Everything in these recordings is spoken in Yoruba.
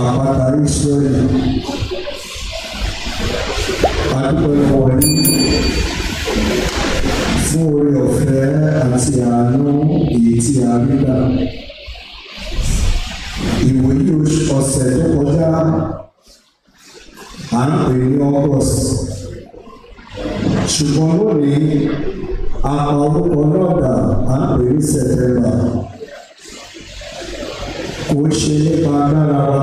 àpáta Ísírẹ́lì. Adúpẹ́ lọ́wọ́ yín fún oore ọ̀fẹ́ àti àánú èyí tí a rí gbà. Ìwòyí ọ̀sẹ̀ tó kọjá à ń pè ní August, ṣùgbọ́n lónìí a pa orúkọ náà dà à ń pè ní September. Kò ń ṣe nípa agbára wa,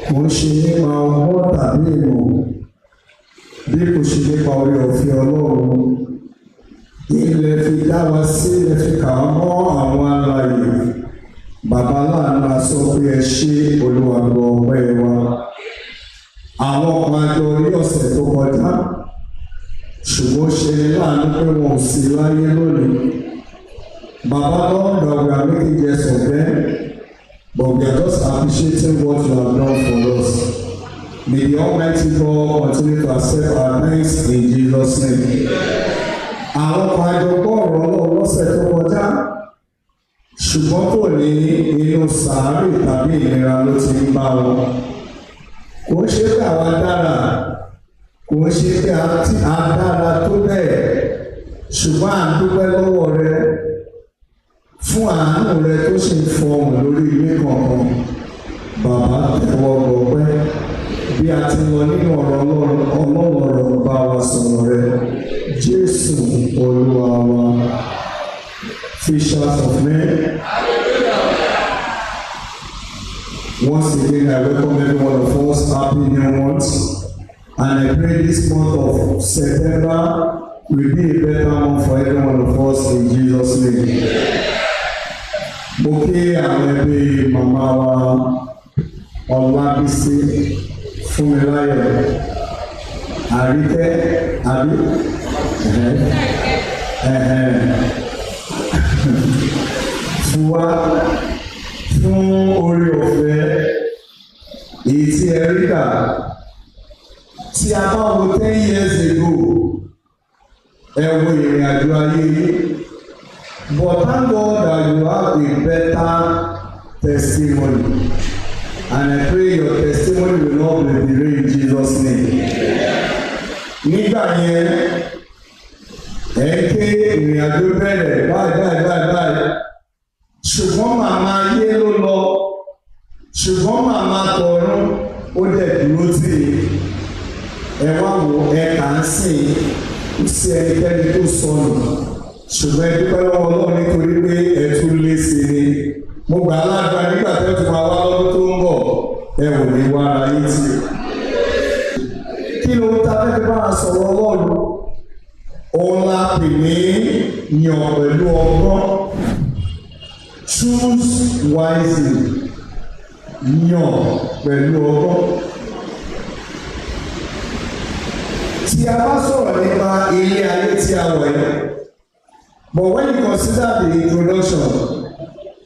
kò ń ṣe nípa ọgbọ́n tàbí ìmọ̀, bí kò ṣe nípa oore ọ̀fẹ́ Ọlọ́run. Ilẹ̀ fi dá wa sí, ilẹ̀ fi kà á mọ́ àwọn alààyè. Bàbá láàánú a sọ pé ẹ ṣé Olúwa gbọ́ ọpẹ́ wa. Àwọn kan àjọ orí ọ̀sẹ̀ tó kọjá, ṣùgbọ́n ṣe ni láàánú pé wọn ò sí láyé lónìí. Bàbá Lord, that we are making jest of them, but we are just appreciating what you have done for us. May the Almighty God continue to accept our thanks in Jesus' name. Àwọn kan àjọ gbọ́ ọ̀rọ̀ Ọlọ́run lọ́sẹ̀ tó kọjá, ṣùgbọ́n kò ní inú sàárè tàbí ìnira ló ti ń bá wọn. Kò ń ṣe pé àwa dára, kò ń ṣe pé a dára tó bẹ́ẹ̀, ṣùgbọ́n à ń dúpẹ́ lọ́wọ́ rẹ fún àánú rẹ tó ṣe ń fọhùn lórí ilé kọ̀ọ̀kan. Bàbá tẹ́wọ́ gbọpẹ́ bí a ti lọ nínú ọ̀rọ̀ Ọlọ́run bá wa sọ̀rọ̀ rẹ. Jésù Olúwa wa. Fishers of men. Once again, I welcome every one of us. Happy New Month. And I pray this month of September will be a better month for every one of us in Jesus' name. Mo kí àwọn ẹbí màmá wa Ọlábísí Fúnmiláyọ̀ Àríkẹ́ àbí fún wa fún oore ọ̀fẹ́ èyí tí ẹ rí kà. Tí a bá wo 10 years ago, ẹ wo ìrìn àjò ayé yìí. But thank God that you have a better testimony. And I pray your testimony will not be delayed in Jesus' name. Nígbà yẹn, ẹ ké ìrìn àjò bẹ̀rẹ̀ báyìí. Ṣùgbọ́n màmá ayé ló lọ. Ṣùgbọ́n màmá tọ̀run ó dẹ̀ dúró tì í. Ẹ wá wo ẹ̀ka ń sìn sí ẹnikẹ́ni tó sọnù. Ṣùgbọ́n ẹ dúpẹ́ lọ́wọ́ Ọlọ́run nítorí pé ẹ tún lé sí i. Mo gbà á ládùúgbà nígbà tẹ́ tún máa wá lọ́dún tó ń bọ̀, ẹ ò ní wá ara yín tì. Kí ló ń ta fẹ́ẹ́ bá a sọ̀rọ̀ Ọlọ́run? Òun la pè ní yàn pẹ̀lú ọgbọ́n. Choose wisely. Yàn pẹ̀lú ọgbọ́n. Tí a bá sọ̀rọ̀ nípa ilé ayé tí a wọ̀ yẹn, but when you consider the introduction,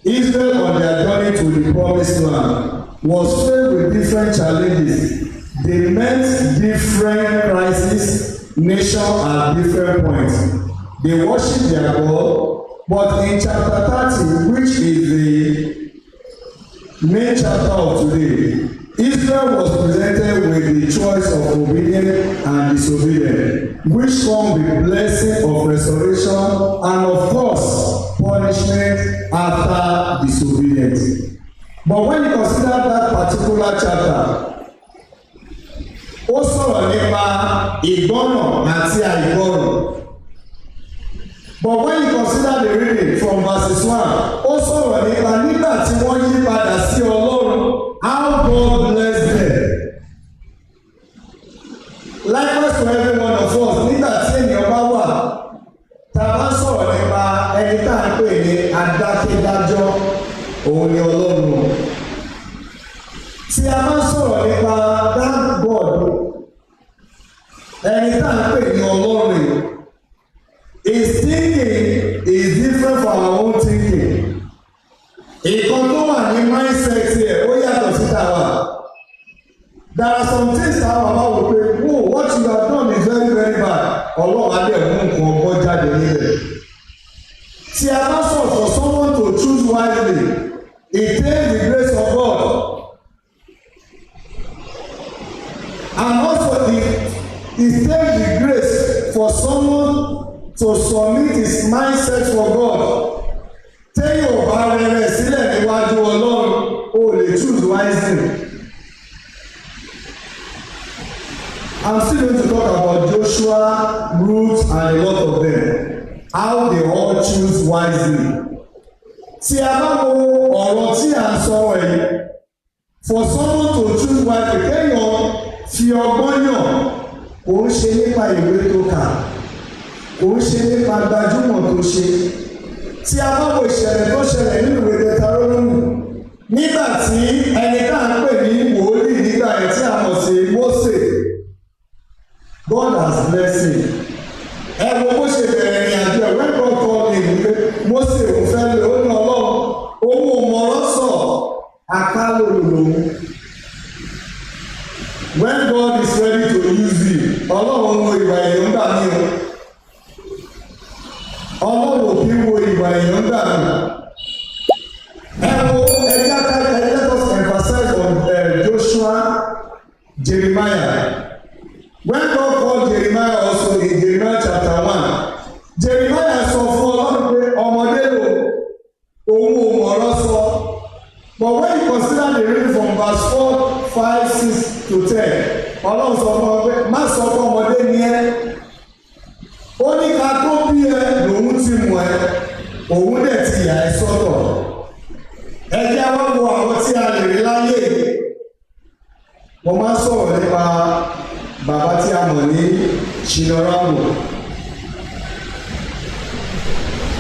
Israel on their journey to the promised land was filled with different challenges. They met different crises, nations at different points. They worship their God, but in chapter 30, which is the main chapter of today, Israel was presented with the choice of obedient and disobedient, which come with blessing of restoration and of course punishment after disobedience. But when you consider that particular chapter, ó sọ̀rọ̀ nípa ìgbọ́ràn àti àìgbọ́ràn. But when you consider the reading from verses 1, ó sọ̀rọ̀ nígbà tí wọ́n yí padà sí Ọlọ́run, how God blessed them. Likewise to every one of us, nígbà tí ènìyàn bá wà, tá a bá sọ̀rọ̀ nípa ẹni tá à ń pè ní adákẹ́dájọ́, òun ni Ọlọ́run. Tí a bá sọ̀rọ̀ nípa that God, ẹni tá à ń pè ní Ọlọ́run, his thinking is different from our own thinking. Ìkan tó wà ní mindset yẹ ó yàtọ̀ sí tàwa. There are some things that our mama will say, "Oh, what you have done is very very bad." Ọlọ́run adé mú nǹkan ọgbọ́n jáde níbẹ̀. Tí a bá sọ̀rọ̀ for someone to choose wisely, it takes the grace of God mindset for God. Téyàn ò bá rẹ̀ sílẹ̀ níwájú Ọlọ́run, o lè choose wisely. I'm still going to talk about Joshua, Ruth, and a lot of them. How they all choose wisely. Tí a bá wo ọ̀rọ̀ tí a ń sọ yìí, for someone to choose wisely, kéèyàn fi ọgbọ́n yàn, kò ń ṣe nípa ìwé tó kà, kò ń ṣe nípa gbajúmọ̀ tó ṣe. Tí a bá wo ìṣẹ̀lẹ̀ tó ṣẹlẹ̀ nínú ìwé Deuteronomy, nígbà tí ẹni tá à ń pè ní wòlíì nígbà yẹn tí a mọ̀ sí Mósè, God has blessed him. Ẹ wo bó ṣe bẹ̀rẹ̀ ní àjọ ẹ̀ when God called him wípé Mósè òun fẹ́ lè ó ní Ọlọ́run, òun ò mọ̀rọ̀ sọ, àkálò lòun. When God is ready to use you, Ọlọ́run wo ìwà èèyàn gbà mí o. Ọlọ́run ò kí wo ìwà èèyàn gbà mí. Ẹ wo let us emphasize on Joshua, Jeremiah. When God called Jeremiah also in Jeremiah chapter 1, Jeremiah sọ fún Ọlọ́run pé ọmọdé lò, òun ò mọ̀rọ̀ sọ. But when you consider the reading from verse 4, 5, 6 to 10, Ọlọ́run sọ fún ọ pé má sọ fún ọmọdé ni ẹ́. Ó ní ká tó bí ẹ lòun ti mọ̀ ẹ́, òun dẹ̀ ti yà ẹ́ sọ́tọ̀. Ẹ jẹ́ wá wo àwọn tí a lè rí láyé. Mo máa ń sọ̀rọ̀ nípa bàbá tí a mọ̀ ní Shina Rambo.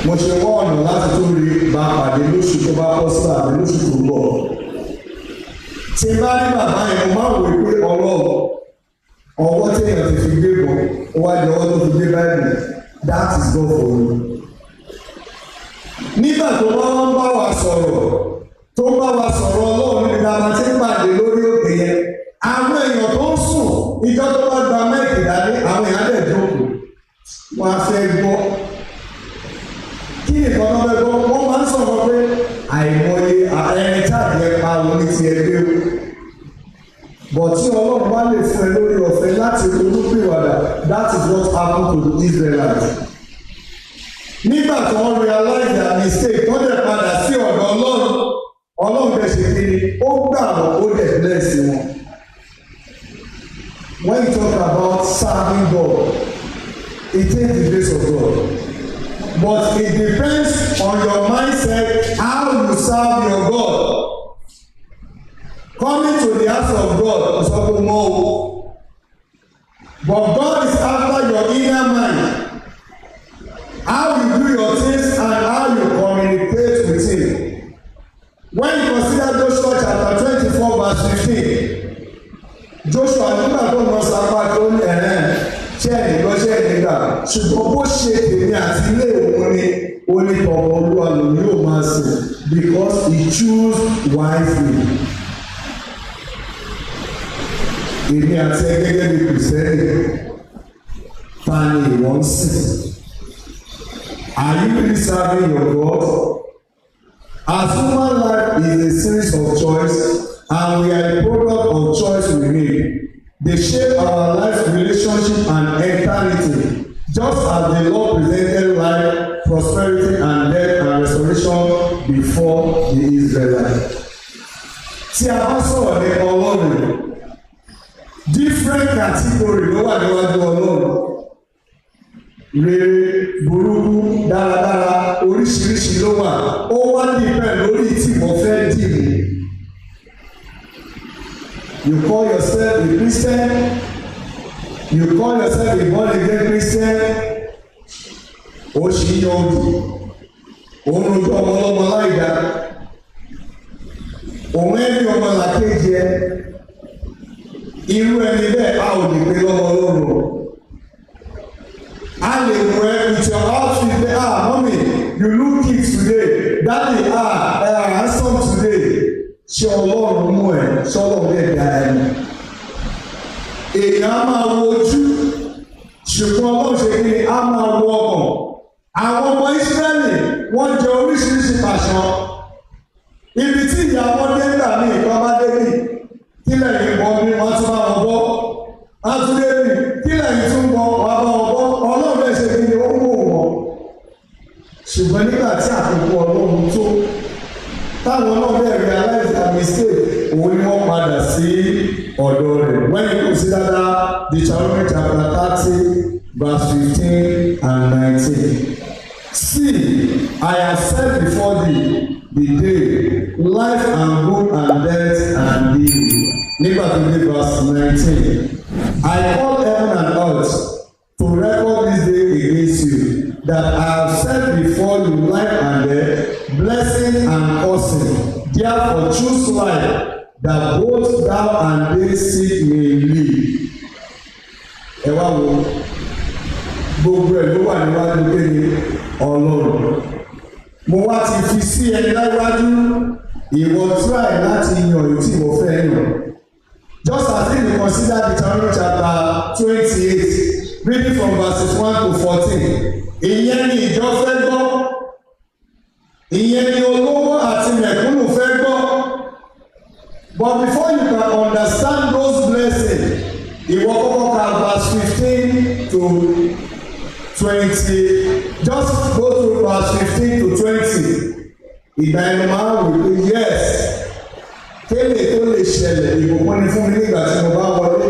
Mo ṣe wọ́ ọ̀nà láti tó rí bá pàdé lóṣù tó bá pọ̀ sí àbí lóṣù tó ń bọ̀. Tí bá rí bàbá yẹn, mo máa wò pé ọwọ́ tí èèyàn ti fi gbé bọ̀, ó wá di ọwọ́ tó fi gbé báyìí. That is God for you. Nígbà tó bá wọ́n bá wa sọ̀rọ̀, Ọlọ́run níbi dáadáa tí ń pàdé lórí òkè yẹn. Àwọn èèyàn tó ń sùn, ìjọ tó bá gba mẹ́ẹ̀kì dání, àwọn èèyàn lè jókòó. Wọ́n á fẹ́ gbọ́. Kí nìkan náà fẹ́ gbọ́? Wọ́n máa ń sọ̀rọ̀ pé àìmọye ẹni táàbí ẹ pa òun ní ti ẹgbẹ́ o. Bọ̀ tí Ọlọ́run bá lè fún ẹ lórí ọ̀fẹ́ láti olúpìwàdà, that is what happened to the Israelites. Nígbà tí wọ́n realize their mistake, wọ́n dẹ̀ padà sí ọ̀dọ̀ Ọlọ́run bẹ̀ ṣe kiri, ó gbà wọ́n, ó dẹ̀ bless wọn. When you talk about serving God, it takes the grace of God. But it depends on your mindset, how you serve your God. Coming to the house of God is something more. But God is after your inner mind. How you do your things and how you communicate with Him. When you consider Joshua chapter 24 verse 15, Joshua nígbà tó ń lọ sápá tó ní ṣé ẹ̀nìgbà ṣùgbọ́n bó ṣe tèmi àti ilé òun ni onítọ̀ọ̀ Olúwa lòun yóò máa sìn because he choose wisely. Èmi àti ẹ gẹ́gẹ́ bí Kìrìsìtẹ́nì, ta ni ìwọ ń sìn? Are you really serving your God? As human life is a series of choice and we are a product of choice we make. They shape our life, relationship and eternity. Just as the Lord presented life, prosperity and death and restoration before the Israelites. Tí a bá sọ̀rọ̀ nípa Ọlọ́run, different category ló wà níwájú Ọlọ́run. Rere, burúkú, dáradára, oríṣiríṣi ló wà. Ó wá níbẹ̀ lórí tí mo fẹ́ dì mí. You call yourself a Christian. You call yourself a born again Christian. Ó ṣì ń yan òdì. Òun rojú ọmọ ọlọ́mọ láìda. Òun ẹni ọmọ làkejì ẹ. Irú ẹni bẹ́ẹ̀ a ò lè pe lọ́mọ Ọlọ́run. A lè mú ẹ with your outfit say mommy you look cute today. Daddy handsome today. Ṣé Ọlọ́run mú ẹ? Ṣé Ọlọ́run lè dá ẹ mú? Èèyàn á máa wojú, ṣùgbọ́n Ọlọ́run ṣe kí ni á máa wo ọkàn. Àwọn ọmọ Ísírẹ́lì wọ́n jẹ oríṣiríṣi pàṣọ. Ibi tí ìyá wọn dé gbà ní ìkan bá dé bì, kílẹ̀ yìí bọ́ bí wọ́n tún bá wọn bọ́. A tún dé bì, kílẹ̀ yìí tún bọ́ wọ́n bá wọn bọ́. Ọlọ́run lè ṣe kí ni ó mú wọn. nígbà tí àkókò ọlọ́run tó táwọn náà bẹ̀rẹ̀ realize their mistake òun ni wọ́n padà sí ọ̀dọ̀ rẹ̀. When you consider that Deuteronomy chapter 30 verse 15 and 19. See, I have set before thee the day, life and good and death and evil. Nígbà tó dé verse 19. I call heaven and earth to record this day against you, that I have set before you life and death, blessing and cursing. Therefore choose life, that both thou and they seek may live. Ẹ wá wo gbogbo ẹ̀ ló wà níwájú kéde Ọlọ́run. Mo wá ti fi sí ẹ láwájú ìwọ try láti yan èyí tí mo fẹ́ yàn. Just as if you consider Deuteronomy chapter 28, reading from verses 1 to 14. Ìyẹn ni ìjọ fẹ́ gbọ́. Ìyẹn ni olówó àti mẹ̀kúnnù fẹ́ gbọ́. But before you can understand those blessings, ìwọ kọ́kọ́ ka verse 15 to 20. Just go through verse 15 to 20. Ìgbà ẹnu máa ń wò pé yes, kéde tó lè ṣẹlẹ̀ ìbùkún ni fún mi nígbà tí mo bá wọlé.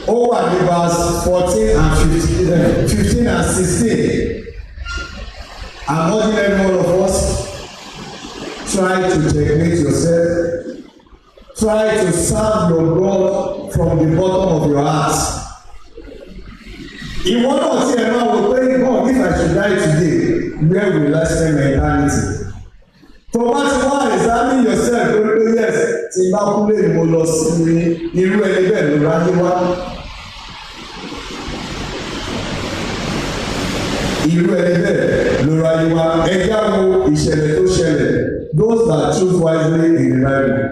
Ó wà ní verse 14 and 15 and 16. I'm urging every one of us, try to checkmate yourself. Try to serve your God from the bottom of your heart. Ìwọ náà tí ẹ máa wò pé God, if I should die today, where will I spend my eternity? Tó bá ti wá examine yourself lórí pé yes, tí bá kú lè mo lọ sí irú ẹni bẹ́ẹ̀ ló ráyé wá. Irú ẹni bẹ́ẹ̀ ló ráyé wá. Ẹ jáwọ́ ìṣẹ̀lẹ̀ tó ṣẹlẹ̀, those that choose wisely in the Bible.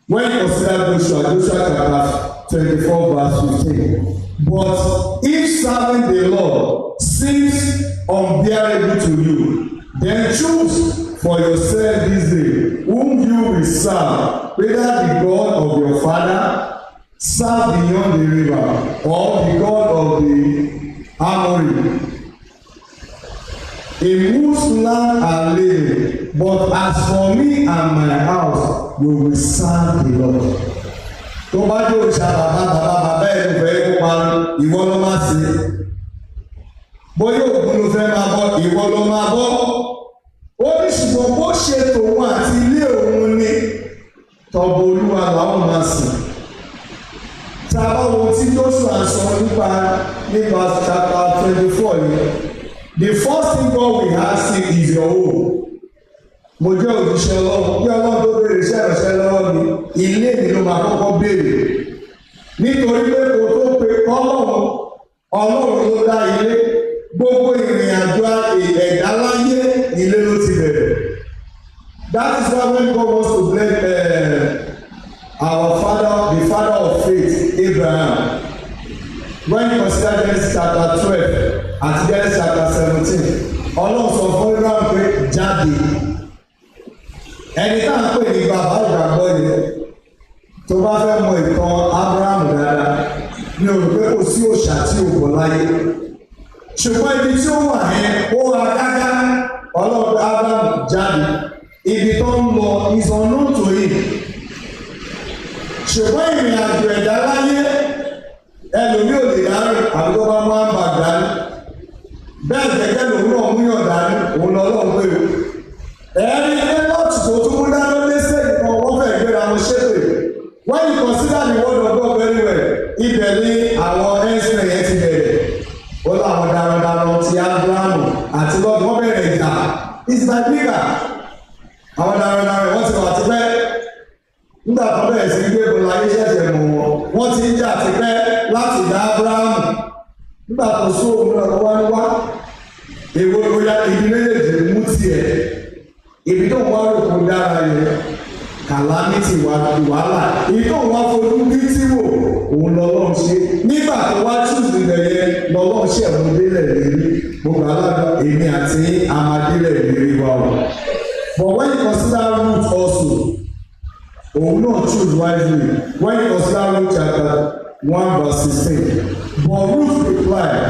When you consider Joshua chapter 24 verse 15. But if serving the Lord seems unbearable to you, then choose for yourself this day whom you will serve, whether the God of your father, serve beyond the river, or the God of the Amorite, in whose land are living. But as for me and my house, we will serve the Lord. Tó bá jẹ́ òòṣà bàbá ẹ̀ ló fẹ́ kó parun, ìwọ ló máa ṣe. Bóyá òògùn ló fẹ́ máa bọ́, ìwọ ló máa bọ́. Ó ní ṣùgbọ́n bó ṣe tòun àti ilé òun ni tọ̀bọ̀ Olúwa làwọn máa sìn. Tá a bá wo tí Joshua sọ nípa chapter 24 yìí, the first thing God will ask you is your own. Mo jẹ́ òjíṣẹ́ Ọlọ́run, bí Ọlọ́run tó béèrè iṣẹ́ ìránṣẹ́ lọ́wọ́ mi, ilé mi ló máa kọ́kọ́ béèrè. Nítorí pé kò tó pe Ọlọ́run ló dá ilé, gbogbo ìrìn àjò ẹ̀dá láyé ilé ló ti bẹ̀rẹ̀. That is why when God wants to bless our father, the father of faith, Abraham, when you consider Genesis chapter 12 àti Genesis chapter 17, Ọlọ́run sọ fún Abraham pé jáde. Ẹni tá à ń pè ní bàbá ìgbàgbọ́ yìí tó bá fẹ́ mọ ìtàn Abraham dáadáa ní o rò pé kò sí òòṣà tí o bọ̀ láyé. Ṣùgbọ́n ibi tí ó wà yẹn ó ra gágá Ọlọ́run Abraham jáde. Ibi tó ń lọ is unknown to him. Ṣùgbọ́n ìrìn àjò ẹ̀dá láyé ẹlòmíì ò lè dárí àbí tó bá máa ń bà dání. Bẹ́ẹ̀ gẹ́gẹ́ lòun náà mú yàn dání òun lọ́lọ́run pé o. Ẹ̀rí pé lọ́ọ̀tì tó tún mú dáná lẹ́sẹ̀ ìkan wọ́n fẹ́ gbéra wọn ṣépè. When you consider the word of God very well, ibẹ̀ ni àwọn ẹ̀sìn yẹn ti bẹ̀rẹ̀. Ó láwọn darandaran ti Abrahamu àti lọ́ọ̀dù wọ́n bẹ̀rẹ̀ ìjà. It's my bigger. Àwọn darandaran wọ́n ti wà tipẹ́. Nígbà tó bẹ̀rẹ̀ sí gbé bọ́lá ayé ṣẹ̀ṣẹ̀ mọ̀ wọ́n. Wọ́n ti ń jà tipẹ́ láti dá Abrahamu. Nígbà tó sóòmù náà wá ní wá. Èwo ló ya ibi méjèèjì mú tiẹ̀. Ibi tó ń wá lòkun dára yẹn kàlámìtì wàhálà ibi tó ń wá fojú bí tí wò òun lọ́lọ́run ṣe nígbà tó wá túùsì yẹn lọ́lọ́run ṣe ẹ̀mú délẹ̀ lérí gbogbo alága èmi àti amadélẹ̀ lérí wa o. But when you consider Ruth also òun náà choose wisely when you consider Ruth chapter 1 verse 16. But Ruth replied,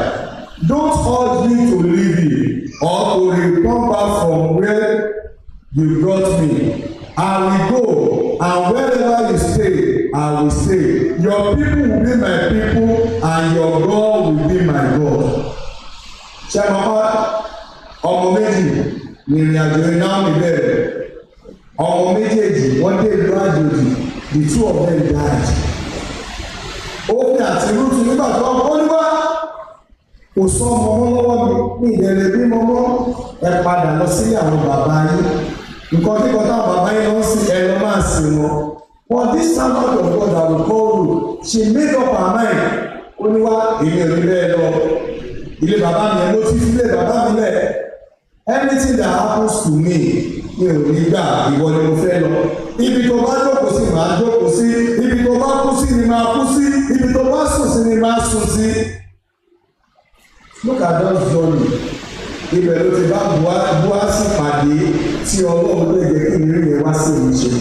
don't urge me to leave you or to return back from where you brought me. I will go, and wherever you stay, I will stay. Your people will be my people, and your God will be my God. Ṣé ẹ máa bá ọmọ méjì ní ìrìn àjò iná mi bẹ̀rẹ̀? Ọmọ méjèèjì wọ́n dé ìlú àjòjì, the two of them died. Ó ní àti rútu nígbà tó ọkọ níwá. Kò sọ ọmọ lọ́wọ́ mi ní ìdẹ̀rẹ̀ bí mọ́mọ́ ẹ padà lọ sílé àwọn bàbá yín. Nǹkan tí kọ́tà bàbá yín lọ sí ẹ lọ máa sìn wọn. But this servant of God that will call you, she made up her mind. Ó ní wá èmi ò ní bẹ́ẹ̀ lọ. Ilé bàbá mi ẹ̀ ló ti fi ilé bàbá mi lẹ̀. Anything that happens to me, mi ò ní gbà ìwọ ni mo fẹ́ lọ. Ibi tó bá jókòó sí màá jókòó sí. Ibi tó bá kú sí ni màá kú sí. Ibi tó bá sùn sí ni màá sùn sí. Look at those journey. Ibẹ̀ ló ti bá Bóásì pàdé tí Ọlọ́run lè jẹ́ kí ìrírí yẹn wá sí ìmúṣẹ.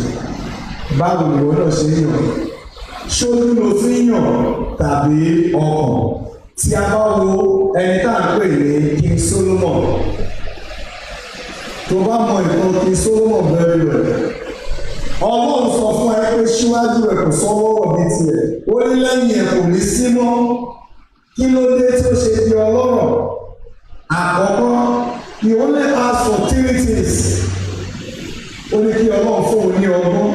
Báwo ni ìwọ náà ṣe ń yàn? Ṣójú ló fi ń yàn tàbí ọkàn? Tí a bá wo ẹni tá à ń pè ní King Solomon, tó bá mọ ìtàn King Solomon very well, Ọlọ́run sọ fún ẹ pé síwájú ẹ kò sọ́wọ́ ọ̀bí tiẹ̀, ó ní lẹ́yìn ẹ kò ní sí mọ́. Kí ló dé tí ó ṣe di ọlọ́rọ̀? Àkọ́kọ́, he only asked for 3 things. Ó ní kí Ọlọ́run fún òun ní ọgbọ́n,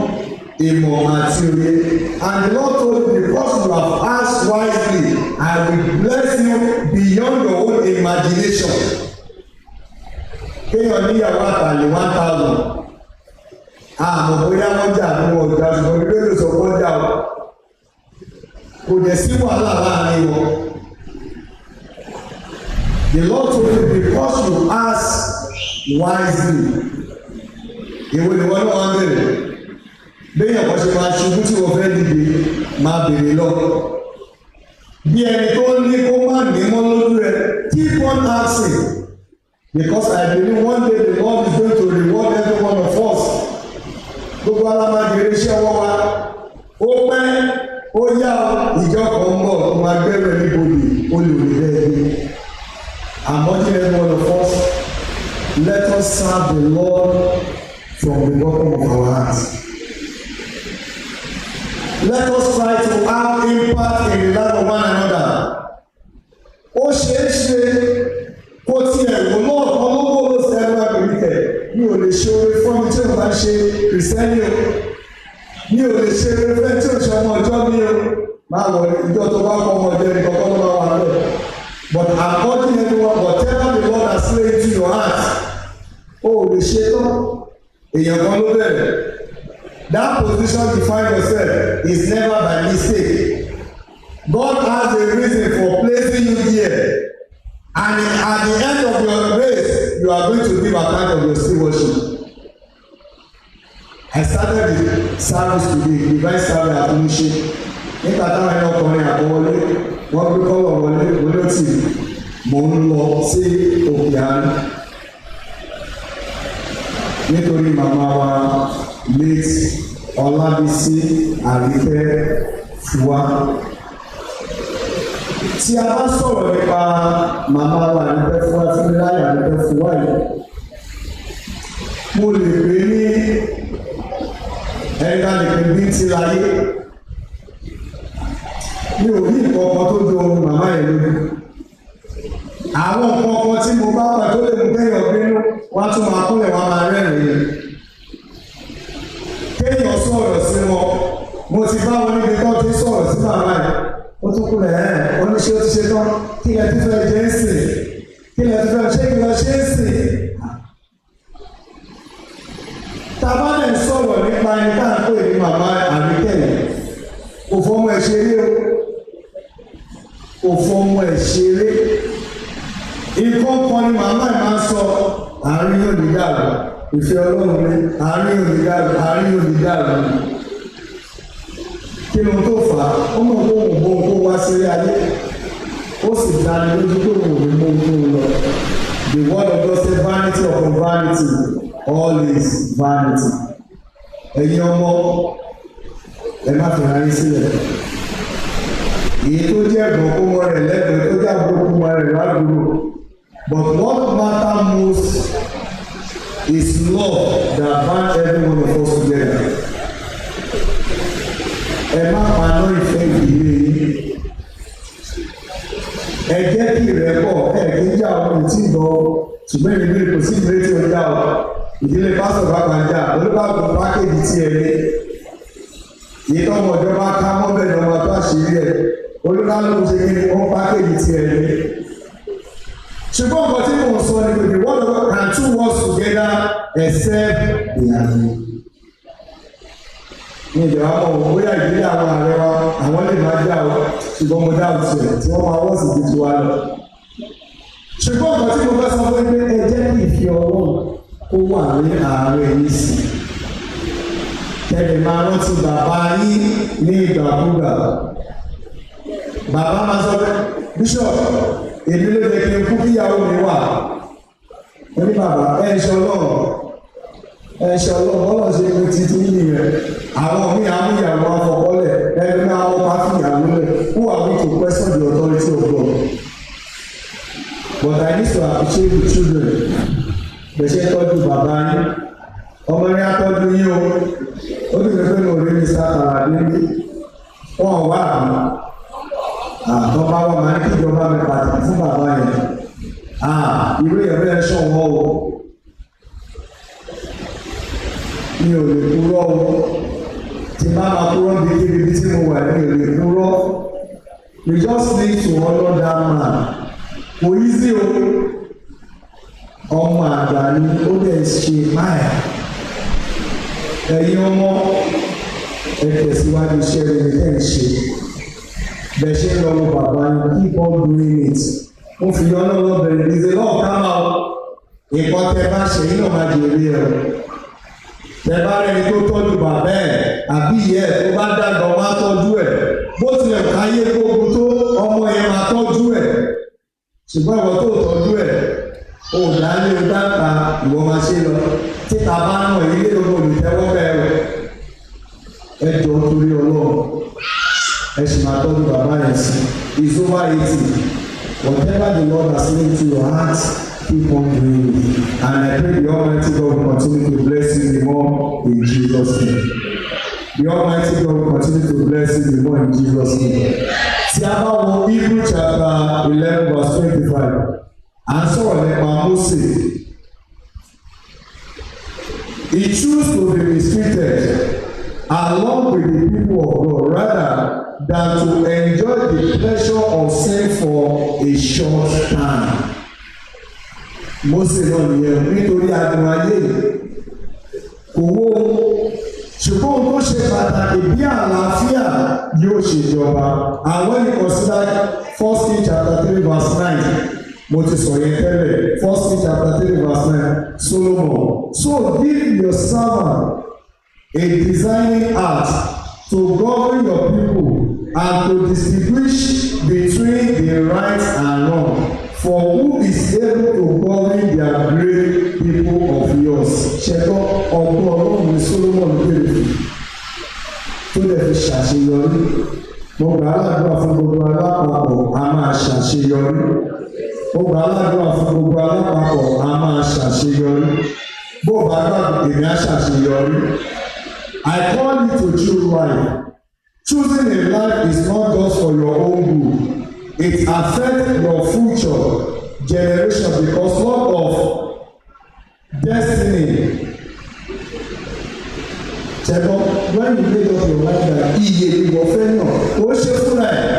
ìmọ̀ àti òye. And the Lord told him, because you have asked wisely, I will bless you beyond your own imagination. Kéèyàn níyàwó àtàlè 1,000. Àmọ́ bóyá wọ́n jà ní ọjà ṣùgbọ́n bí ló sọ wọ́n jà o. Kò dẹ̀ sí wàhálà láàrin wọn. The Lord told you, because you ask wisely. Ìwé ni wọ́n náà wá bẹ̀rẹ̀. Béèyàn kan ṣe máa ṣubú tí wọ́n fẹ́ dìde máa bèrè lọ. Bí ẹni tó ní kó má ní mọ́ lójú rẹ̀, keep on asking. Because I believe one day the Lord is going to reward every one of us. Gbogbo alámàgbèrè iṣẹ́ ọwọ́ wa. Ó pẹ́, ó yá ìjọ kan ń bọ̀ tó máa gbẹ́rẹ̀ níbodè, ó lè rí bẹ́ẹ̀ ni. I'm urging every one of us, let us serve the Lord from the bottom of our hearts. Let us try to have impact in the life of one another. Ó ṣeé ṣe kó tiẹ̀ wò náà kan lówó ló ṣe ẹ̀rọ àgbègbè mi ò lè ṣe oore fún mi tí o bá ṣe kìrìsìtẹ́nì o. Mi ò lè ṣe oore fẹ́ tí o ṣe ọmọ ọjọ́ mi o. Máa wọ ìjọ tó bá kọ́ ọmọ ọjọ́ ẹnì kankan ló máa wà lẹ̀. But I'm urging everyone, whatever the Lord has laid into your heart, ó lè ṣe tán. Èèyàn kan ló bẹ̀rẹ̀. That position you find yourself is never by mistake. God has a reason for placing you here. And at the end of your race, you are going to give account of your stewardship. I started the service today, divine service at Olushi. Nígbà táwọn ẹni ọkùnrin àbọ̀wọlé, wọ́n gbé kọ́lọ̀ wọlé olóòtú, mò ń lọ sí òkè àárín. Nítorí màmá wa late Ọlábísí Àríkẹ́ Fúwá. Tí a bá sọ̀rọ̀ nípa màmá wa Àríkẹ́ Fúwá tí ní láyé Àríkẹ́ Fúwá yìí, mo lè pè ní ẹ̀ka nìkan bí ti láyé. Mi ò rí nǹkan kan tó do ohun màmá yẹn lójú. Àwọn nǹkan kan tí mo bá pa tó lè mú kéèyàn bínú, wọ́n á tún máa kúnlẹ̀ wọ́n á máa rẹ́rìn-ín. Kéèyàn sọ̀rọ̀ sí wọn, mo ti bá wọn níbi tó ti sọ̀rọ̀ sí màmá yẹn. Ó tún kúnlẹ̀ oníṣẹ́ ó ti ṣe tán, kí lẹ ti fẹ́ jẹ́ ń sìn, kí lẹ ti fẹ́ ṣé kí lọ ṣe ń sìn. Tàbá lè sọ̀rọ̀ nípa ẹni tá à ń pè ní màmá Àríkẹ́ yìí. Kò fọmọ ẹ̀ ṣeré o. Kò fọmọ ẹ̀ ṣeré. Nǹkan kan ni màmá ẹ̀ máa ń sọ, àárín yóò ní dàrú. Ìfẹ́ Ọlọ́run ní àárín yóò ní dàrú, àárín yóò ní dàrú. Kí ló tó fà á? Ó mọ̀ pé òun bó kó wá sí ayé. Ó sì dáni lójú pé òun ò ní mú un lọ. The word of God say vanity upon vanity, all is vanity. Ẹ̀yin ọmọ ẹ má fi ráyé sílẹ̀. Èyí tó jẹ́ ẹ̀gbọ́n kó mọ rẹ̀ lẹ́gbẹ̀ẹ́ tó jẹ́ àbúrò kó mọ rẹ̀ ládùúgbò. But what matters most is love that binds every one of us together. Ẹ má paná ìfẹ́ ìdílé yìí. Ẹ jẹ́ kí ìrẹ́pọ̀ ẹ kí ń jà ọmọ ìtì lọ ṣùgbọ́n ìdílé kò sí ìdílé tí ó jà ọ. Ìdílé pásítọ̀ bá kan jà olúbàbọ̀ pákéjì tí ẹ ní. Ìtọ́mọ̀ ìjọba ká mọ́bẹ̀ ìjọba tó àṣírí ẹ̀. Olúkálùkù ṣe kí ni wọ́n pákéjì tí ẹ ní. Ṣùgbọ́n nǹkan tí mò ń sọ ni pé the word of God can two work together except they agree. Ní ìjọba mọ̀ bóyá ìdílé àwọn ààrẹ wa àwọn lè máa dá o ṣùgbọ́n mo dá òtún ẹ̀ tí wọ́n máa wọ́ sí ti tiwa lọ. Ṣùgbọ́n nǹkan tí mo fẹ́ sọ fún pé ẹ jẹ́ kí ìfẹ́ Ọlọ́run kó wà ní àárẹ̀ yìí sí. Kẹ́lẹ̀ máa rántí bàbá yín ní ìgbàkúgbà. Bàbá máa sọ pé Bishop èmi ló jẹ́ kí n kú kíyàwó mi wà. Ó ní bàbá ẹ ṣe Ọlọ́run bọ́lá ṣe pé títí nìyẹn. Àwọn míì amúyàwó afọkọ́lẹ̀ ẹgbẹ́ náà wọ́n bá fìyàwó lẹ̀. Who are we to question the authority of God? But I need to appreciate the children. Bẹ̀ṣẹ̀ tọ́jú bàbá yín. Ọmọ yẹn á tọ́jú yín o. Ó dìbò pé mo rí Mr. Taradini. Wọ́n wá àmì. Àtọ́ bá wà máa ní kí ìjọba mi pàtàkì fún bàbá yẹn. Irú ìyẹn bẹ́ẹ̀ ṣọ̀ wọ́n o. Mi ò lè kúrọ́ o. Tí máa ma kúrọ́ bí kíbi tí mo wà ní ò lè kúrọ́. We just need to honour that man. Kò easy o. Ọmọ àgbà ni ó lè ṣe máyà. Ẹ̀yin ọmọ ẹ tẹ̀síwájú iṣẹ́ rere ẹ̀ ń ṣe. Bẹ́ẹ̀ ṣe ń lọ wọ bàbá yín keep on doing it. Mo fi yọ lọ́wọ́ bẹ̀rẹ̀ ìdílé náà ká máa nǹkan tẹ bá ṣe yín náà máa jèrè ẹ̀. Tẹ bá rẹni tó tọ́jú bàbá ẹ̀ àbí ìyá ẹ̀ tó bá dàgbà ọmọ á tọ́jú ẹ̀. Bó tilẹ̀ káyé gbogbo tó ọmọ yẹn máa tọ́jú ẹ̀. Ṣùgbọ́n ìwọ tó tọ́jú ẹ̀ o dálé o dáta ìwọ máa ṣe lọ. Títa bá nà ilé gbogbo olùtẹ́wọ́ bẹ̀rẹ̀. Ẹ jọ torí Ọlọ́run. Ẹ sì máa tọ́jú bàbá yẹn sí. He's over 80. Whatever the Lord has laid to your heart, keep on doing it. And I pray the Almighty God will continue to bless you the more in Jesus' name. The Almighty God will continue to bless you the more in Jesus' name. Tí a bá wo Hebrew chapter 11 verse 25, à ń sọ̀rọ̀ nípa Mósè. He chose to be mistreated along with the people of God rather than to enjoy the pleasure of sin for a short time. Mósè náà nìyẹn nítorí adùn ayé kò wó ṣùgbọ́n ohun tó ṣe pàtàkì bí àlàáfíà yóò ṣèjọba. And when you consider 1 Kings chapter 3 verse 9, mo ti sọ yẹn tẹ́lẹ̀ 1 Kings chapter 3 verse 9, Solomon. So give your servant a designing art to govern your people and to distinguish between the right and wrong. For who is able to govern their great people of yours? Ṣẹ́gbọ́n ọgbọ́n Ọlọ́run ní Solomon kéde tó lè fi ṣàṣeyọrí. Mo gbà á ládùúrà fún gbogbo alápapọ̀ a máa ṣàṣeyọrí. Mo gbà á ládùúrà fún gbogbo alápapọ̀ a máa ṣàṣeyọrí. Bó o bá gbàgbọ́ èmi á ṣàṣeyọrí. I call you to choose life. Choosing a life is not just for your own good. It affects your future generation because lot of destiny. Ṣẹ́gun, when you make up your mind that iye ìwọ fẹ́ yàn, ó ṣe fúnra ẹ̀.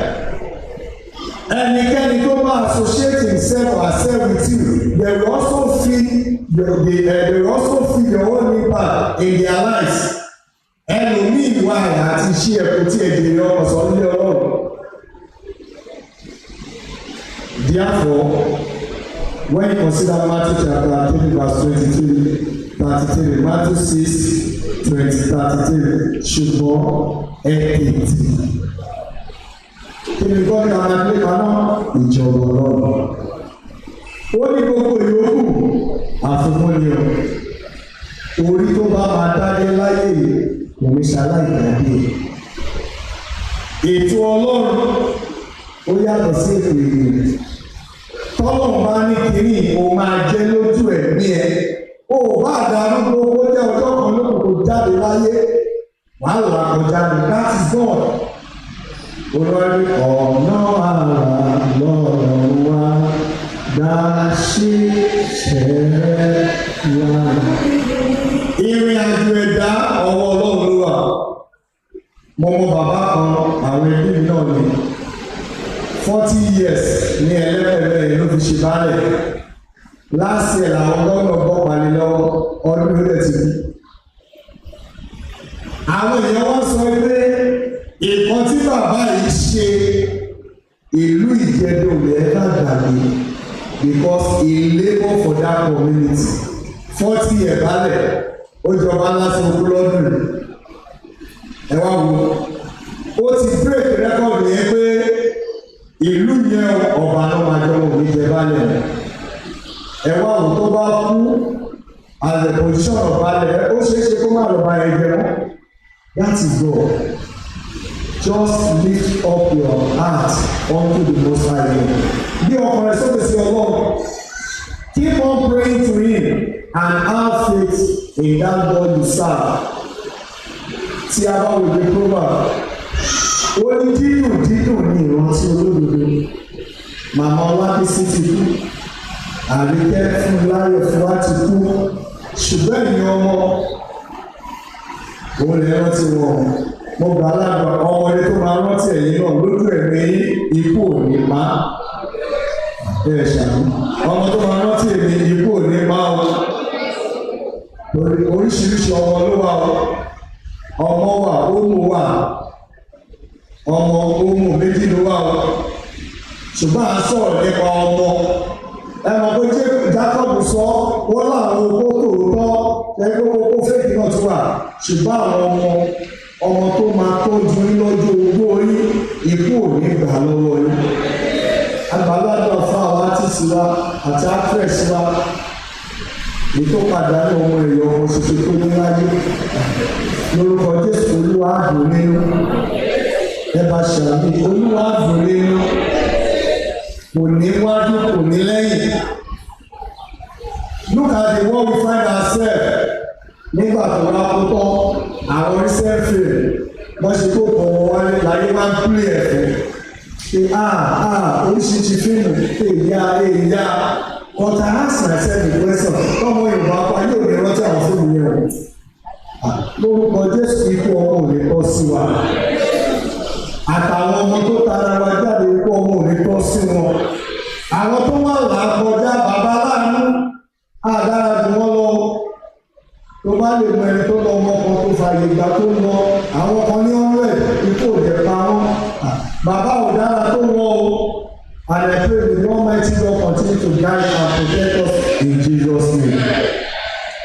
Ẹnikẹ́ni tó bá associate himself or herself with you, they will also feel your own impact in their lives. Ẹlòmíì wà àti iṣẹ́ ẹ̀kọ́ tí ẹ̀jẹ̀ yọ ọ̀sán nílé Ọlọ́run. Therefore, when you consider Matthew chapter 3 verse 33, Matthew 6:33, ṣùgbọ́n ẹ tètè. Kí ni gbọ́dọ̀ àwọn akẹ́kọ̀ọ́ náà? Ìjọba Ọlọ́run. Ó ní gbogbo ìyókù àfikún ni o. Orí tó bá máa dáyé láyé yìí kò ní ṣaláìgbàgbé. Ètò Ọlọ́run ó yàtọ̀ sí ètò ènìyàn. tọ́lọ̀ bá ní kínní o máa jẹ́ lójú ẹ̀mí ẹ̀ o bá darúgbó ó jẹ́ ọjọ́ kan lóko tó jáde láyé wàá là kọjá ní that is God. Olórí ọ̀nà àrà lọ́rọ̀ wa dá sí ṣẹ̀rẹ̀ wa. Ìrìn àjò ẹ̀dá ọwọ́ Ọlọ́run ló wà. Mo mọ bàbá kan àwọn ẹbí mi náà ní 40 years ní ẹlẹ́pẹ̀lẹ́ ló fi ṣe báálẹ̀. Last year làwọn gómìnà bọ́ palẹ̀ lọ́wọ́ ọdún ló dẹ̀ ti bí. Àwọn èèyàn wá sọ pé ìkan tí bàbá yìí ṣe ìlú Ìjẹ̀dó rẹ̀ dàgbàgbé because he labour for that community 40 years balẹ̀ ó jọba lásán ogún lọ́dún ẹ wá wo ó ti break record yẹn pé ìlú yẹn ọba náà máa jọ òní jẹ balẹ̀ ẹ wá wo tó bá kú as the position of balẹ̀ ó ṣeé ṣe kó má lọ bá ẹ jẹ mọ́ that is God. Just lift up your heart unto the Most High God. Bí ọkùnrin sọ́kè sí Ọlọ́run, keep on praying to Him and have faith in that God you serve. Tí a bá wò ní proverb, ó ní dídùn dídùn ní ìrántí olódodo. Màmá Ọlábísí ti kú, Àríkẹ́ Fúnláyọ̀ Fúnwá ti kú, ṣùgbọ́n ìyẹn ọmọ òun lè rántí wọn. Mo gbà lágbà ọmọdé tó máa rántí ẹ̀yìn náà lójú ẹ̀mí ikú òní pa ẹ̀ ṣàmì ọmọ tó máa rántí ẹ̀mí ikú òní pa ọ oríṣiríṣi ọmọ ló wà ọmọ wà ọmọ wà ọmọ méjì ló wà ṣùgbọ́n à ń sọ̀rọ̀ nípa ọmọ ẹ mọ̀ pé Jacob sọ wọ́n láwọn owó tòótọ́ ẹgbẹ́ owó fẹ́ẹ̀kì náà tún wà ṣùgbọ́n àwọn ọmọ tó máa tọ́jú lọ́jọ́ ogbó yín ikú ò ní gbà lọ́wọ́ yín. Àgbàlagbà fún àwọn artiste wa àti actress wa ètò pàdánù ọmọ èèyàn ọmọ ṣoṣo tó ní láyé lórúkọ Jésù Olúwa ààbò nínú ẹ bá ṣàmì Olúwa ààbò nínú kò ní wájú kò ní lẹ́yìn. Look at the world we find ourselves nígbà tó wá kó tán àwọn oníṣẹ́ fèrè wọ́n ṣe kó kọ̀ wọ́n wálé láyé máa ń pílẹ̀ ẹ̀fọ́ ṣe oríṣiríṣi fíìmù èyá but I ask myself the question tọ́mọ Yorùbá apá yóò ní rántí àwọn fíìmù yẹn o lórúkọ Jésù ikú ọmọ ò ní tọ́ sí wa àtàwọn ọmọ tó tara wa jáde ikú ọmọ ò ní tọ́ sí wọn àwọn tó wà láàbọ̀já bàbá láàánú àdára jù wọ́n lọ tó bá lè mọ ẹni tó lọ ọmọ kan tó fààyè ìgbà tó lọ àwọn kan ní ọ̀rọ̀ ẹ̀ ikú òjẹ̀ pa wọ́n bàbá ò dára tó wọ́n o and I pray the Almighty God continue to guide and protect us in Jesus' name.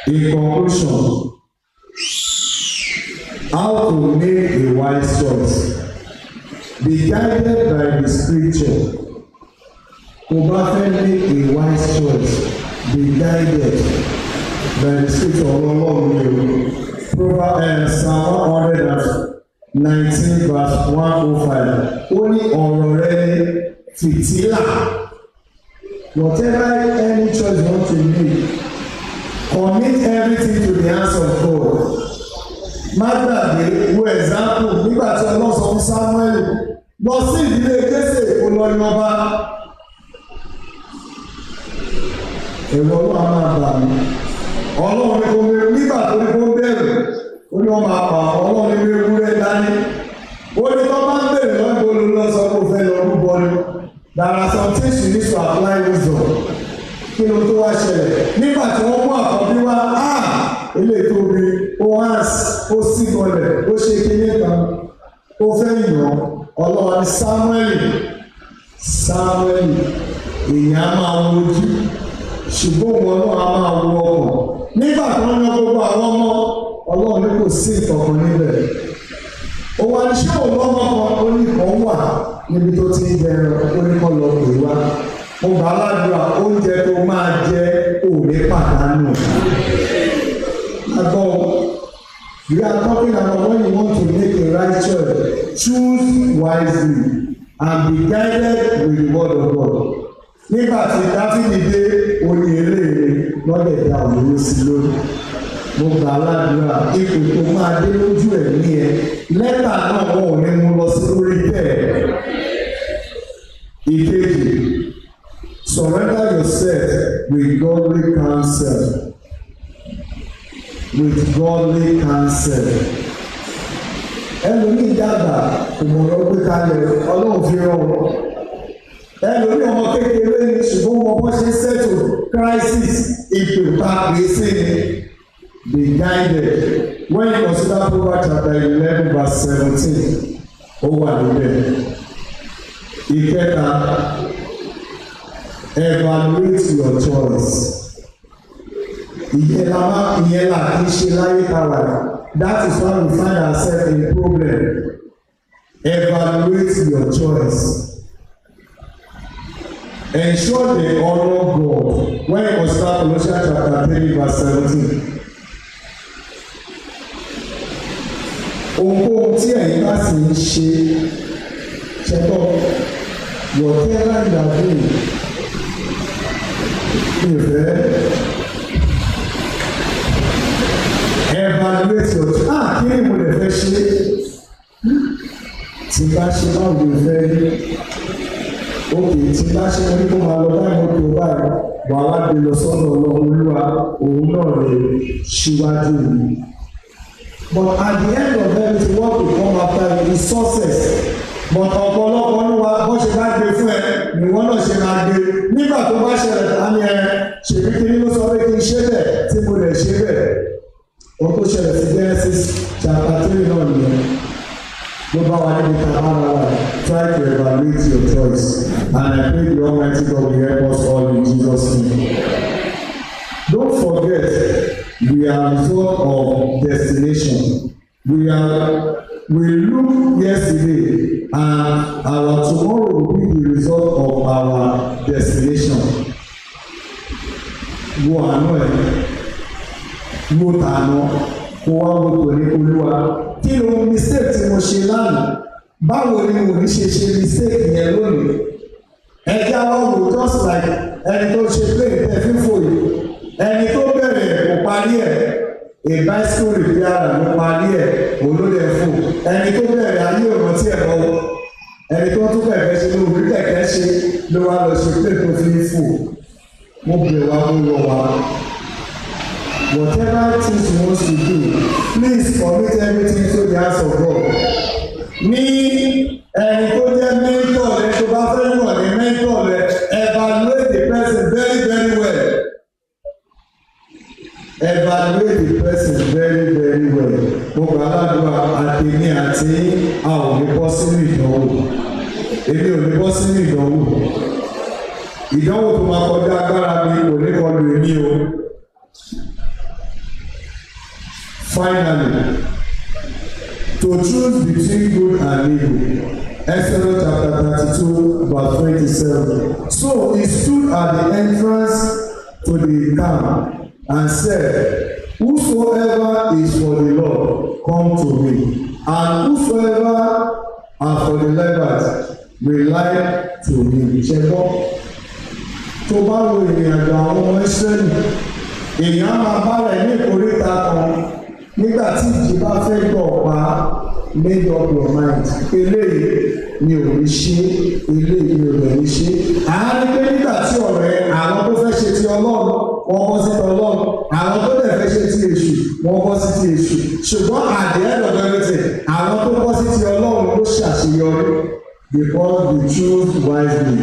In conclusion, how to make a wise choice? Be guided by the Scripture. Tó bá fẹ́ make a wise choice, be guided by the Scripture ọlọ́run ní o. Proverbs Psalm 119 verse 105. Ó ní ọ̀rọ̀ rẹ fìtílà. Whatever any choice you want to make, commit everything to the hands of God. Má gbàgbé wo example nígbà tí ọlọ́run sọ fún Samuel lọ sí ìdílé Jésè olórí ọba. Ẹ̀rọ ọlọ́run á máa bà mí. Ọlọ́run ní kò mẹ́rin nígbà tó ní kò bẹ̀rù ó ní wọ́n máa pa ọlọ́run ní ewúrẹ́ dání. Ó ní tó máa ń bèrè lọ́dún olùlọ́sọ kò fẹ́ lọ rúbọ ni. There are some things you need to apply wisdom. Kí ló tó wá ṣẹlẹ̀? Nígbà tí wọ́n mú àkọ́bí wá, ilé tóbi, ó hàn, ó sì gbọ́lẹ̀, ó ṣe kíní kan, ó fẹ́ yàn ọlọ́run ní Samuel, èèyàn á máa wojú, ṣùgbọ́n wọn náà á máa wo ọkàn. Nígbà tó ń yan gbogbo àwọn ọmọ, ọlọ́run ní kò sí ìkọ̀kan níbẹ̀. Òun àníṣe òun ọmọ kan ó ní kan wà níbi tó ti ń bẹ̀rẹ̀ ó ní kan lọ pè wá. Mo gbà ládùúrà oúnjẹ tó máa jẹ òní pàdánù. Àgbọ̀ we are talking about when you want to make a right choice, choose wisely and be guided with the word of God. nígbà tí Dáfídì dé orí eléyìí lọ́dẹ̀ dá òwúrọ̀ sí lórí. Mo gbà ládùúrà ipò tó máa dé lójú ẹ̀mí ẹ lẹ́tà náà wọn ò ní mú lọ sí lórí bẹ́ẹ̀. Ìkejì, surrender yourself with godly counsel. With godly counsel. Ẹlòmíì dàgbà ìmọ̀ràn gbé kalẹ̀ Ọlọ́run fi rán wọn. Ẹlòmíì ọmọ kékeré ni ṣùgbọ́n wọn bọ́ ṣe settle crisis ìpè ta gbèsè ni. Be guided. When you consider Proverbs chapter 11 verse 17, ó wà níbẹ̀. Ìkẹta, evaluate your choice. Ìyẹn là kí n ṣe láyé kára. That is why we find ourselves in problem. Evaluate your choice. Ensure they honor God. When you consider Colossians chapter 3 verse 17. Ohunkóhun tí ẹ̀yin bá sì ń ṣe ṣẹ́tọ̀ whatever you are doing ìfẹ́ evaluate your kí ni mo lè fẹ́ ṣe tí bá ṣe báwo lè fẹ́ rí òkè tí bá ṣe wọ́n ní kó máa lọ báyìí mo tó báyìí wà wá gbé lọ sọ́dọ̀ Olúwa òun náà lè ṣíwájú mi. But at the end of everything, what will come after is success. But ọ̀pọ̀lọpọ̀ ní wa bó ṣe bá gbé fún ẹ ni wọ́n náà ṣe máa gbé. Nígbà tó bá ṣẹlẹ̀ tá ní ẹ ṣèbí kí ni ló sọ pé kí n ṣe bẹ́ẹ̀ tí mo lè ṣe bẹ́ẹ̀. Ohun tó ṣẹlẹ̀ sí Genesis chapter 3 náà nìyẹn. Ló bá wa níbi tá a bá wà wá. Try to evaluate your choice. And I pray the Almighty God will help us all in Jesus' name. Don't forget, we are result of destination. We look yesterday and our tomorrow will be the result of our destination. Wo àánú ẹ̀, wo tàánú, kó wá wo tòní Olúwa. Kí ló ń mistake tí mo ṣe lánàá? Báwo ni mo ní ṣe mistake yẹn lónìí? Ẹja wa wò just like ẹni tó ṣe plane tẹ fífò yìí. Ẹni tó bẹ̀rẹ̀ kò parí ẹ̀ bicycle repair ló parí ẹ̀ olóde fò. Ẹni tó bẹ̀rẹ̀ ayé ìrántí ẹ̀ lọ́wọ́. Ẹni tó tún bẹ̀rẹ̀ ṣe ló rí kẹ̀kẹ́ ṣe ló wá lọ ṣe pé tó fi fò. Mo bẹ̀ wá mo lọ wá. Whatever things you want to do, please commit everything to the hands of God. Ní ẹni tó jẹ́ mentor rẹ tó bá fẹ́ yàn ní mentor rẹ, evaluate the person very very well. Evaluate the person very very well. Mo gbà ládùúgbà àtẹ̀mí àti a ò ní bọ́ sínú ìdánwò. Èmi ò ní bọ́ sínú ìdánwò. Ìdánwò tó máa kọjá agbára mi kò ní kọlu èmi o. Finally, to choose between good and evil. Exodus chapter 32 verse 27. So he stood at the entrance to the camp and said, whosoever is for the Lord, come to me, and whosoever are for the Levite, rely to me. Ṣẹ́gbọ́n tó bá wo ìrìnàjò àwọn ọmọ Ísírẹ́lì, èèyàn máa bá rẹ̀ ní ìkórìtà kan nígbà tí ìjì bá fẹ́ gbọ̀ pa made up your mind. Eléyìí ni ò ní ṣe, eléyìí ni ò ní ṣe. Àárín pé nígbà tí ọ̀rẹ́ àwọn tó fẹ́ ṣe ti Ọlọ́run wọ́n bọ́ sí Ọlọ́run, àwọn tó dẹ̀ fẹ́ ṣe ti èṣù wọ́n bọ́ sí ti èṣù. Ṣùgbọ́n at the end of everything, àwọn tó bọ́ sí ti Ọlọ́run ló ṣàṣeyọrí because they choose wisely.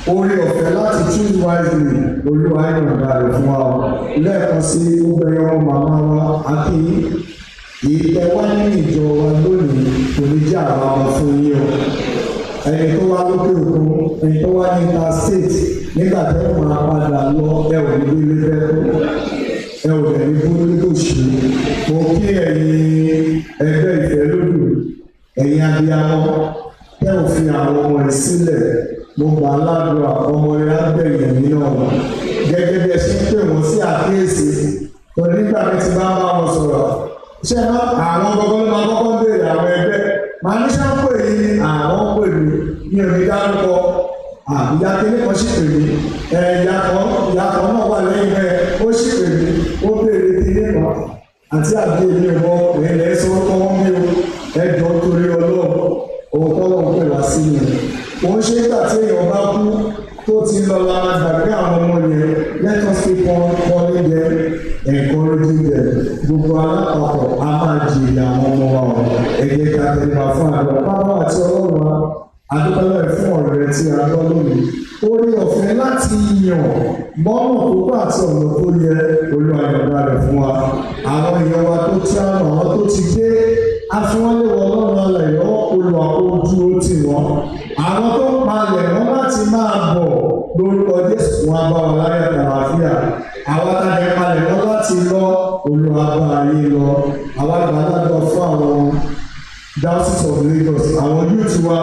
Orí ọ̀fẹ́ láti choose wisely Olúwa ìrànlá rẹ̀ fún wa. Lẹ́ẹ̀kan sí gbogbo ẹ̀yọ́ màmá wa Akin. Ìtẹ̀wá nínú ìjọ wa lónìí kò ní jẹ́ àwa ọmọ fún yín o. Ẹni tó wá lókè òkun, ẹni tó wá ní interstate, nígbà tí wọ́n máa padà lọ ẹ ò ní gbélé fẹ́ tó. Ẹ ò dẹ̀ ní bó ní kò ṣe. Mo kí ẹ̀yin ẹgbẹ́ ìfẹ́ lódù, ẹ̀yin abiyamọ, tẹ́ ò fi àwọn ọmọ rẹ̀ sílẹ̀. Mo gbà ládùúrà ọmọ rẹ̀ á gbẹ̀yìn mí náà. Gẹ́gẹ́ bí ẹ ṣe ń pè wọ́n sí àkíyèsí, tó nígbà mi ti bá wọn sọ̀rọ̀. Ṣé náà àwọn gbogbo máa kọ́kọ́ béèrè àwọn ẹgbẹ́? Màá ní sáńpò yìí àwọn pè mí ní òní dárúkọ ìyá kele kan sì pè mí ìyá kan náà wà lẹ́yìn rẹ̀ ó sì pè mí ó béèrè kele kan àti àbí èmi ò mọ ìrìnlẹ̀ sọ́kọ́ wọn bí o ẹjọ́ torí ọlọ́run òun kọ́ lọ́run pè wá sí mi òun ṣe gbà tí èèyàn bá kú tó ti lọ lára gbàgbé àwọn ọmọ yẹn let us keep on calling them encouraging them gbogbo alápapọ̀ a máa jèrè àwọn ọmọ wa ọ̀ ẹ̀jẹ̀ ká tẹ̀lé wa fún àgbà pápá àti ọlọ́run wa adúpẹ́lẹ́ fún ọ̀rẹ́ tí a gbọ́ lónìí orí ọ̀fẹ́ láti yàn mọ́nà tó bá àti ọ̀nà tó yẹ olùwàyọ̀dá rẹ̀ fún wa àwọn èèyàn wa tó tí àwọn tó ti dé afúnwálẹ̀wọ̀ ọlọ́run alẹ̀ lọ́wọ́ olùwàkójú ó tì wọ́n àwọn tó ń palẹ̀ wọ́n láti máa bọ̀ lórúkọ Jésù wọn bá wọn láyé àlàáfíà àwọn adájọ́ palẹ̀ wọ́n láti lọ olùwàbá ayé lọ àwọn àgbàlagbà fún àwọn Diocese of Lagos àwọn youth wa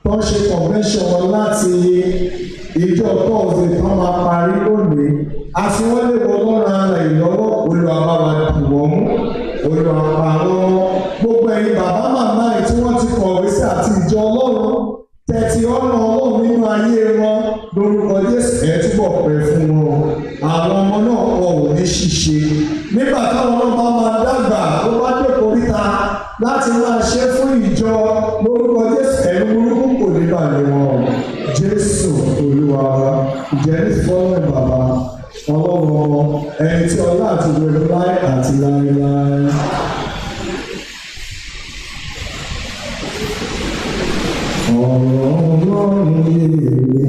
tó ń ṣe convention wọn láti ìjọ tọ́ọ̀sì tó máa parí lónìí àfiwọ́lẹ̀wọ̀ ọlọ́run alẹ̀ ìlọ́wọ́ olùwàbá wa dùn wọ́n mú olùwàbá wọn gbogbo ẹ̀yin bàbá màmá yìí tí wọ́n ti kọ̀wé sí àti ìjọ ọlọ́run tẹ̀tí ọ̀nà ọlọ́run nínú ayé wọn lórúkọ Jésù ẹ̀ túbọ̀ pẹ́ fún wọn àwọn ọmọ náà kọ̀ ò ní ṣìṣe nígbà táwọn náà bá máa dàgbà tó bá dé koríta láti máa ṣe fún ìjọ lórúkọ Jésù ẹ̀rù burúkú kò ní balẹ̀ wọn Jésù Olúwa ìjẹ́rìí fọ́lẹ̀ bàbá ọlọ́run ẹni tí ọlá àti ìwé láé àti láéláé. Ọ̀rọ̀ ọlọ́run yìí.